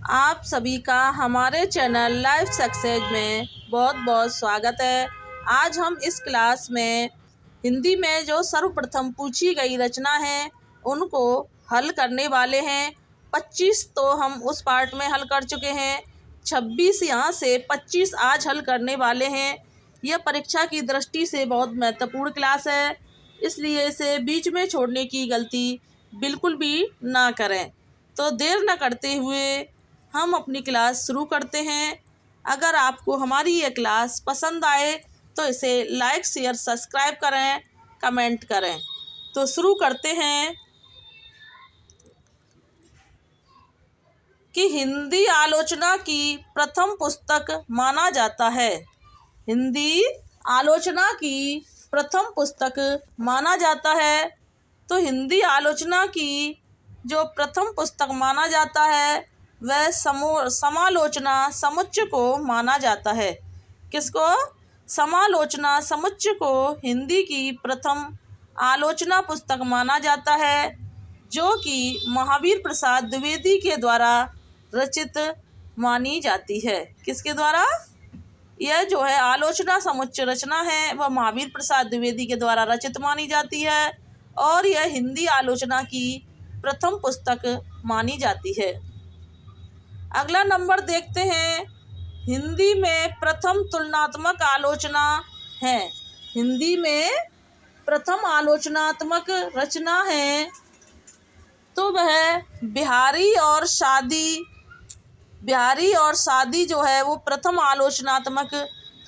आप सभी का हमारे चैनल लाइफ सक्सेस में बहुत बहुत स्वागत है। आज हम इस क्लास में हिंदी में जो सर्वप्रथम पूछी गई रचना है उनको हल करने वाले हैं। 25 तो हम उस पार्ट में हल कर चुके हैं, 26 यहाँ से 25 आज हल करने वाले हैं। यह परीक्षा की दृष्टि से बहुत महत्वपूर्ण क्लास है, इसलिए इसे बीच में छोड़ने की गलती बिल्कुल भी ना करें। तो देर न करते हुए हम अपनी क्लास शुरू करते हैं। अगर आपको हमारी ये क्लास पसंद आए तो इसे लाइक शेयर सब्सक्राइब करें, कमेंट करें। तो शुरू करते हैं कि हिंदी आलोचना की प्रथम पुस्तक माना जाता है। हिंदी आलोचना की प्रथम पुस्तक माना जाता है। तो हिंदी आलोचना की जो प्रथम पुस्तक माना जाता है वह समालोचना समुच्चय को माना जाता है। किसको? समालोचना समुच्चय को हिंदी की प्रथम आलोचना पुस्तक माना जाता है, जो कि महावीर प्रसाद द्विवेदी के द्वारा रचित मानी जाती है। किसके द्वारा? यह जो है आलोचना समुच्चय रचना है वह महावीर प्रसाद द्विवेदी के द्वारा रचित मानी जाती है और यह हिंदी आलोचना की प्रथम पुस्तक मानी जाती है। अगला नंबर देखते हैं, हिंदी में प्रथम तुलनात्मक आलोचना है। हिंदी में प्रथम आलोचनात्मक रचना है तो वह बिहारी और सादी जो है वो प्रथम आलोचनात्मक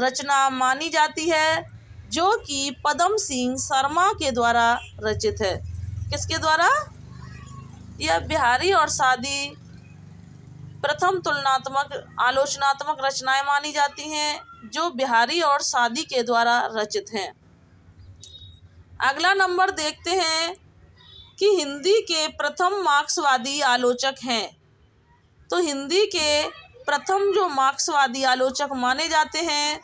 रचना मानी जाती है, जो कि पदम सिंह शर्मा के द्वारा रचित है। किसके द्वारा? यह बिहारी और सादी प्रथम तुलनात्मक आलोचनात्मक रचनाएं मानी जाती हैं, जो बिहारी और सादी के द्वारा रचित हैं। अगला नंबर देखते हैं कि हिंदी के प्रथम मार्क्सवादी आलोचक हैं। तो हिंदी के प्रथम जो मार्क्सवादी आलोचक माने जाते हैं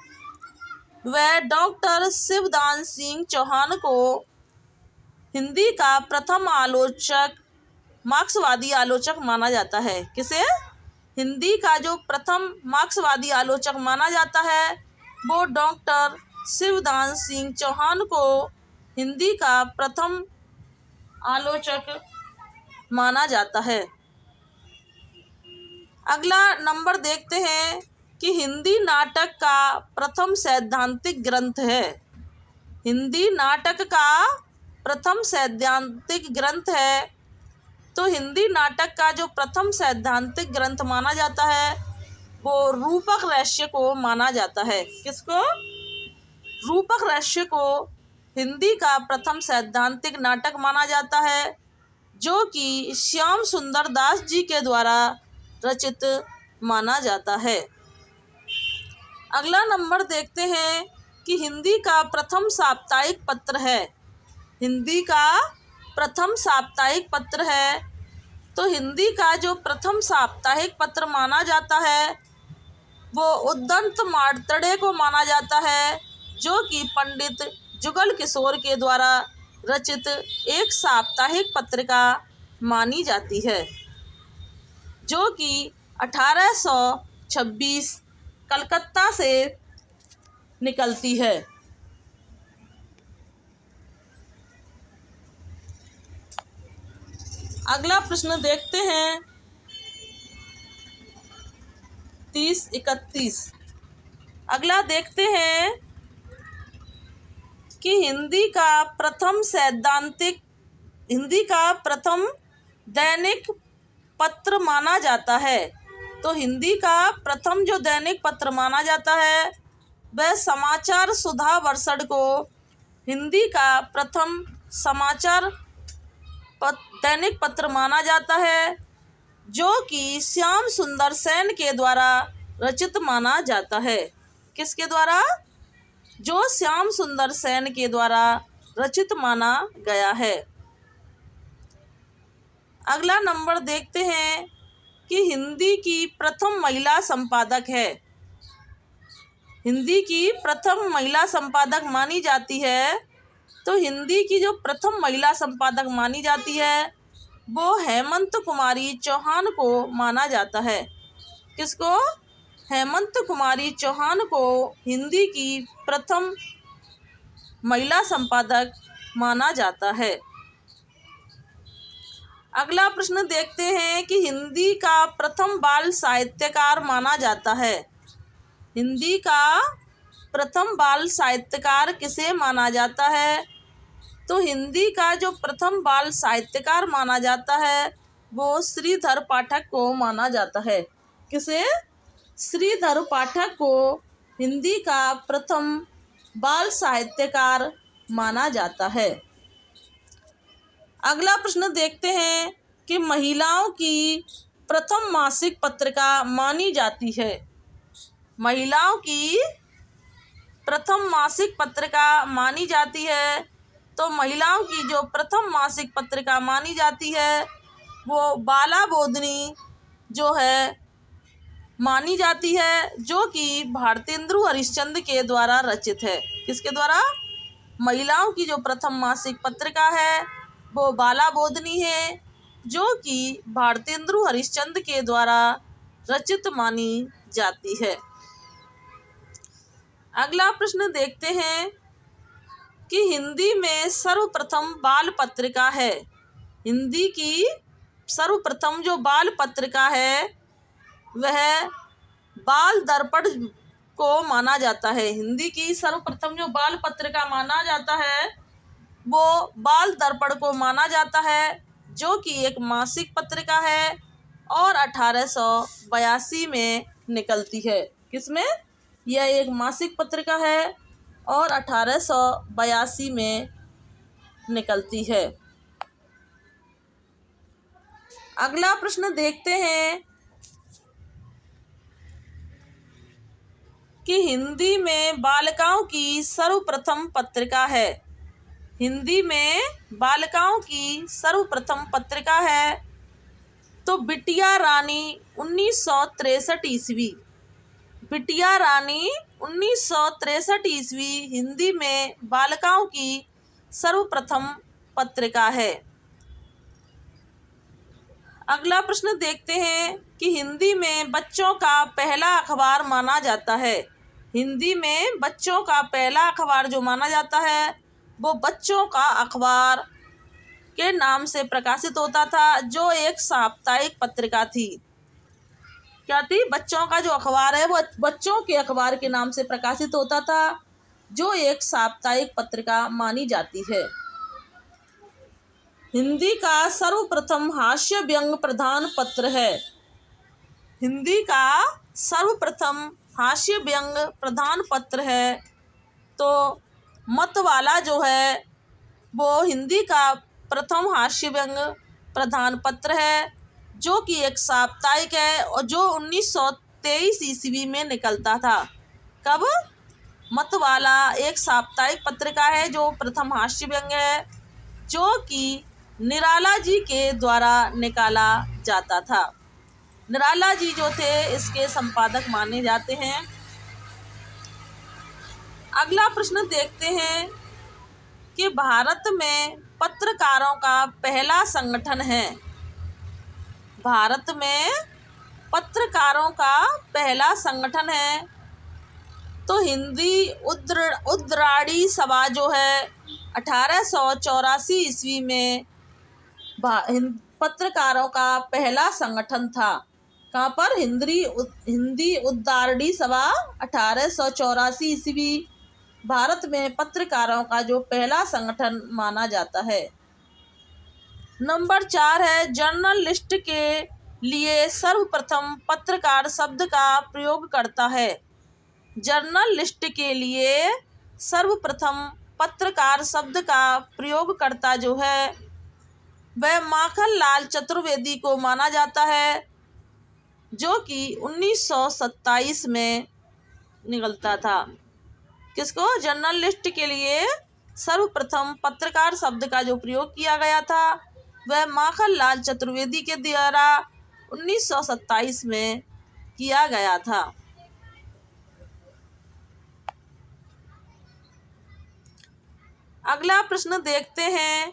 वह डॉक्टर शिवदान सिंह चौहान को हिंदी का प्रथम मार्क्सवादी आलोचक माना जाता है। किसे? हिंदी का जो प्रथम मार्क्सवादी आलोचक माना जाता है वो डॉक्टर शिवदान सिंह चौहान को हिंदी का प्रथम आलोचक माना जाता है। अगला नंबर देखते हैं कि हिंदी नाटक का प्रथम सैद्धांतिक ग्रंथ है। हिंदी नाटक का प्रथम सैद्धांतिक ग्रंथ है। तो हिंदी नाटक का जो प्रथम सैद्धांतिक ग्रंथ माना जाता है वो रूपक रहस्य को माना जाता है। किसको? रूपक रहस्य को हिंदी का प्रथम सैद्धांतिक नाटक माना जाता है, जो कि श्याम सुंदर दास जी के द्वारा रचित माना जाता है। अगला नंबर देखते हैं कि हिंदी का प्रथम साप्ताहिक पत्र है। हिंदी का प्रथम साप्ताहिक पत्र है। तो हिंदी का जो प्रथम साप्ताहिक पत्र माना जाता है वो उद्दंत मार्तंडेय को माना जाता है, जो कि पंडित जुगल किशोर के द्वारा रचित एक साप्ताहिक पत्रिका मानी जाती है, जो कि 1826 कलकत्ता से निकलती है। अगला प्रश्न देखते हैं 30-31। अगला देखते हैं कि हिंदी का प्रथम दैनिक पत्र माना जाता है। तो हिंदी का प्रथम जो दैनिक पत्र माना जाता है वह समाचार सुधा वर्षण को हिंदी का प्रथम समाचार दैनिक पत्र माना जाता है, जो कि श्याम सुंदर सेन के द्वारा रचित माना जाता है। किसके द्वारा? जो श्याम सुंदर सेन के द्वारा रचित माना गया है। अगला नंबर देखते हैं कि हिंदी की प्रथम महिला संपादक है। हिंदी की प्रथम महिला संपादक मानी जाती है। तो हिंदी की जो प्रथम महिला संपादक मानी जाती है वो हेमंत कुमारी चौहान को माना जाता है। किसको? हेमंत कुमारी चौहान को हिंदी की प्रथम महिला संपादक माना जाता है। अगला प्रश्न देखते हैं कि हिंदी का प्रथम बाल साहित्यकार माना जाता है। हिंदी का प्रथम बाल साहित्यकार किसे माना जाता है? तो हिंदी का जो प्रथम बाल साहित्यकार माना जाता है वो श्रीधर पाठक को माना जाता है। किसे? श्रीधर पाठक को हिंदी का प्रथम बाल साहित्यकार माना जाता है। अगला प्रश्न देखते हैं कि महिलाओं की प्रथम मासिक पत्रिका मानी जाती है। महिलाओं की प्रथम मासिक पत्रिका मानी जाती है, तो महिलाओं की जो प्रथम मासिक पत्रिका मानी जाती है वो बाला बोधनी जो है मानी जाती है, जो कि भारतेंदु हरिश्चंद्र के द्वारा रचित है। किसके द्वारा? महिलाओं की जो प्रथम मासिक पत्रिका है वो बाला बोधनी है, जो कि भारतेंदु हरिश्चंद्र के द्वारा रचित मानी जाती है। अगला प्रश्न देखते हैं कि हिंदी में सर्वप्रथम बाल पत्रिका है। हिंदी की सर्वप्रथम जो बाल पत्रिका है वह बाल दर्पण को माना जाता है। हिंदी की सर्वप्रथम जो बाल पत्रिका माना जाता है वो बाल दर्पण को माना जाता है, जो कि एक मासिक पत्रिका है और 1882 में निकलती है। किसमें? यह एक मासिक पत्रिका है और 1882 में निकलती है। अगला प्रश्न देखते हैं कि हिंदी में बालिकाओं की सर्वप्रथम पत्रिका है। हिंदी में बालिकाओं की सर्वप्रथम पत्रिका है तो बिटिया रानी 1963 ईस्वी। बिटिया रानी 1963 ईस्वी हिंदी में बालिकाओं की सर्वप्रथम पत्रिका है। अगला प्रश्न देखते हैं कि हिंदी में बच्चों का पहला अखबार माना जाता है। हिंदी में बच्चों का पहला अखबार जो माना जाता है वो बच्चों का अखबार के नाम से प्रकाशित होता था, जो एक साप्ताहिक पत्रिका थी। क्या थी? बच्चों का जो अखबार है वो बच्चों के अखबार के नाम से प्रकाशित होता था, जो एक साप्ताहिक पत्रिका मानी जाती है। हिंदी का सर्वप्रथम हास्य व्यंग प्रधान पत्र है। हिंदी का सर्वप्रथम हास्य व्यंग प्रधान पत्र है तो मतवाला जो है वो हिंदी का प्रथम हास्य व्यंग प्रधान पत्र है, जो कि एक साप्ताहिक है और जो 1923 ईस्वी में निकलता था। कब? मतवाला एक साप्ताहिक पत्रिका है जो प्रथम हास्य व्यंग है, जो कि निराला जी के द्वारा निकाला जाता था। निराला जी जो थे इसके संपादक माने जाते हैं। अगला प्रश्न देखते हैं कि भारत में पत्रकारों का पहला संगठन है। भारत में पत्रकारों का पहला संगठन है तो हिंदी उद्राड़ी सभा जो है 1884 ईस्वी में पत्रकारों का पहला संगठन था। कहाँ पर? हिंदी उद्राड़ी सभा 1884 ईस्वी भारत में पत्रकारों का जो पहला संगठन माना जाता है। नंबर 4 है जर्नलिस्ट के लिए सर्वप्रथम पत्रकार शब्द का प्रयोग करता है। जर्नलिस्ट के लिए सर्वप्रथम पत्रकार शब्द का प्रयोगकर्ता जो है वह माखनलाल चतुर्वेदी को माना जाता है, जो कि 1927 में निकलता था। किसको? जर्नलिस्ट के लिए सर्वप्रथम पत्रकार शब्द का जो प्रयोग किया गया था वह माखनलाल चतुर्वेदी के द्वारा 1927 में किया गया था। अगला प्रश्न देखते हैं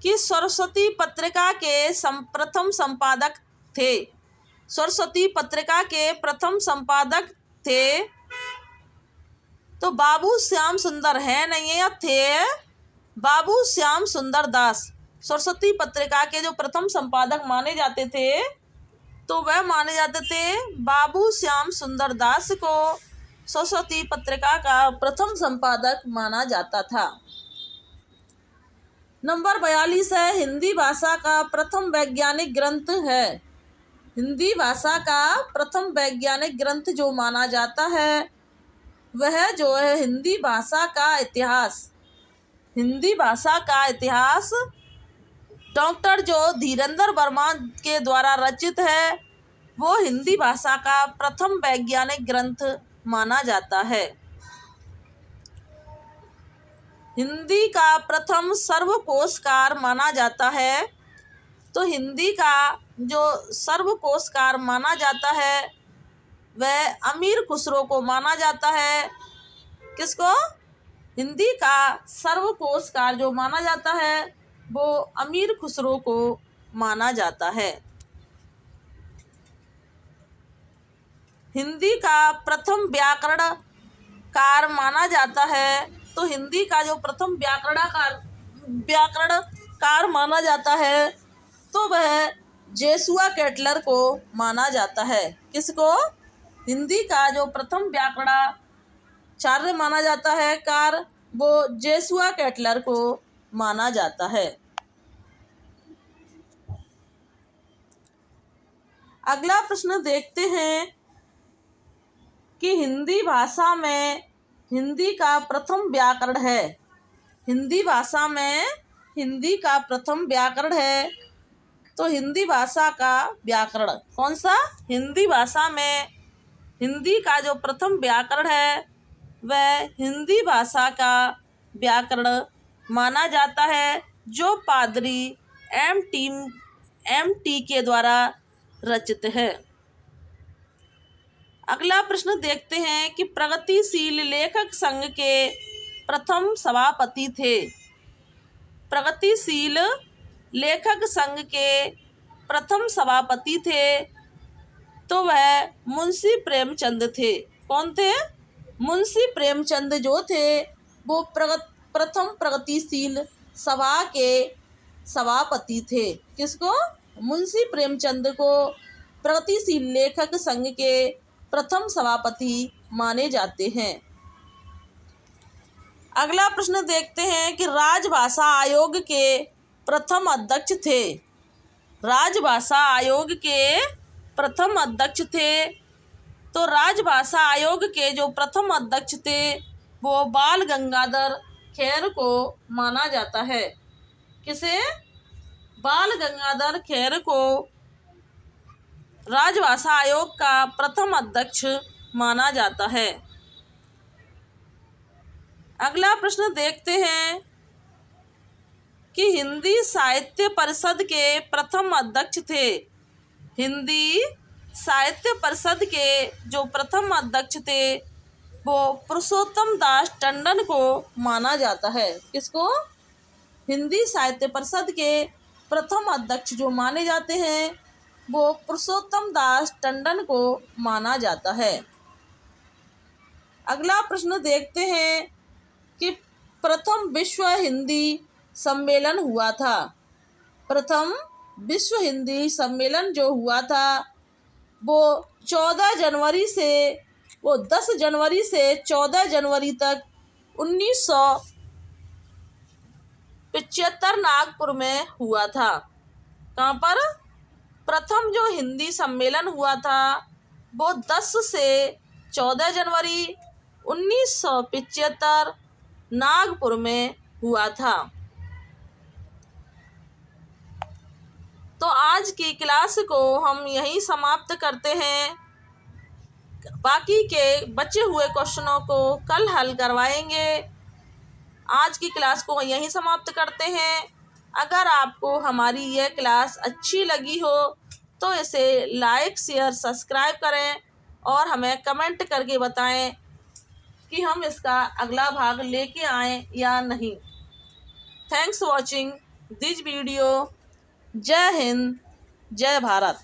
कि सरस्वती पत्रिका के प्रथम संपादक थे? सरस्वती पत्रिका के प्रथम संपादक थे तो बाबू श्याम सुंदर है नहीं है या थे? बाबू श्याम सुंदर दास सरस्वती पत्रिका के जो प्रथम संपादक माने जाते थे तो वह माने जाते थे बाबू श्याम सुंदर दास को सरस्वती पत्रिका का प्रथम संपादक माना जाता था। नंबर 42 है, हिंदी भाषा का प्रथम वैज्ञानिक ग्रंथ है। हिंदी भाषा का प्रथम वैज्ञानिक ग्रंथ जो माना जाता है वह जो है हिंदी भाषा का इतिहास। हिंदी भाषा का इतिहास डॉक्टर जो धीरेन्द्र वर्मा के द्वारा रचित है वो हिंदी भाषा का प्रथम वैज्ञानिक ग्रंथ माना जाता है। हिंदी का प्रथम सर्वकोशकार माना जाता है तो हिंदी का जो सर्वकोशकार माना जाता है वह अमीर खुसरो को माना जाता है। किसको? हिंदी का सर्वकोशकार जो माना जाता है वो अमीर खुसरो को माना जाता है। हिंदी का प्रथम व्याकरणकार माना जाता है तो हिंदी का जो प्रथम व्याकरणकार माना जाता है तो वह जोशुआ केटलर को माना जाता है। किसको? हिंदी का जो प्रथम व्याकरणाचार्य माना जाता है कार वो जोशुआ केटलर को माना जाता है। अगला प्रश्न देखते हैं कि हिंदी भाषा में हिंदी का प्रथम व्याकरण है। हिंदी भाषा में हिंदी का प्रथम व्याकरण है तो हिंदी भाषा का व्याकरण कौन सा? हिंदी भाषा में हिंदी का जो प्रथम व्याकरण है वह हिंदी भाषा का व्याकरण माना जाता है जो पादरी एम.टी. के द्वारा रचित है। अगला प्रश्न देखते हैं कि प्रगतिशील लेखक संघ के प्रथम सभापति थे। प्रगतिशील लेखक संघ के प्रथम सभापति थे तो वह मुंशी प्रेमचंद थे। कौन थे? मुंशी प्रेमचंद जो थे वो प्रथम प्रगतिशील सभा के सभापति थे। किसको? मुंशी प्रेमचंद को प्रगतिशील लेखक संघ के प्रथम सभापति माने जाते हैं। अगला प्रश्न देखते हैं कि राजभाषा आयोग के प्रथम अध्यक्ष थे। राजभाषा आयोग के प्रथम अध्यक्ष थे तो राजभाषा आयोग के जो प्रथम अध्यक्ष थे वो बाल गंगाधर खेर को माना जाता है। किसे? बाल गंगाधर खेर को राजभाषा आयोग का प्रथम अध्यक्ष माना जाता है। अगला प्रश्न देखते हैं कि हिंदी साहित्य परिषद के प्रथम अध्यक्ष थे। हिंदी साहित्य परिषद के जो प्रथम अध्यक्ष थे वो पुरुषोत्तम दास टंडन को माना जाता है। किसको? हिंदी साहित्य परिषद के प्रथम अध्यक्ष जो माने जाते हैं वो पुरुषोत्तम दास टंडन को माना जाता है। अगला प्रश्न देखते हैं कि प्रथम विश्व हिंदी सम्मेलन हुआ था। प्रथम विश्व हिंदी सम्मेलन जो हुआ था वो 10 जनवरी से 14 जनवरी तक 1975 नागपुर में हुआ था। कहाँ पर? प्रथम जो हिंदी सम्मेलन हुआ था वो 10 से 14 जनवरी 1975 नागपुर में हुआ था। तो आज की क्लास को हम यहीं समाप्त करते हैं। बाकी के बचे हुए क्वेश्चनों को कल हल करवाएंगे। आज की क्लास को यहीं समाप्त करते हैं। अगर आपको हमारी यह क्लास अच्छी लगी हो तो इसे लाइक, शेयर, सब्सक्राइब करें और हमें कमेंट करके बताएं कि हम इसका अगला भाग लेके आएँ या नहीं। Thanks watching. This video. जय हिंद, जय भारत।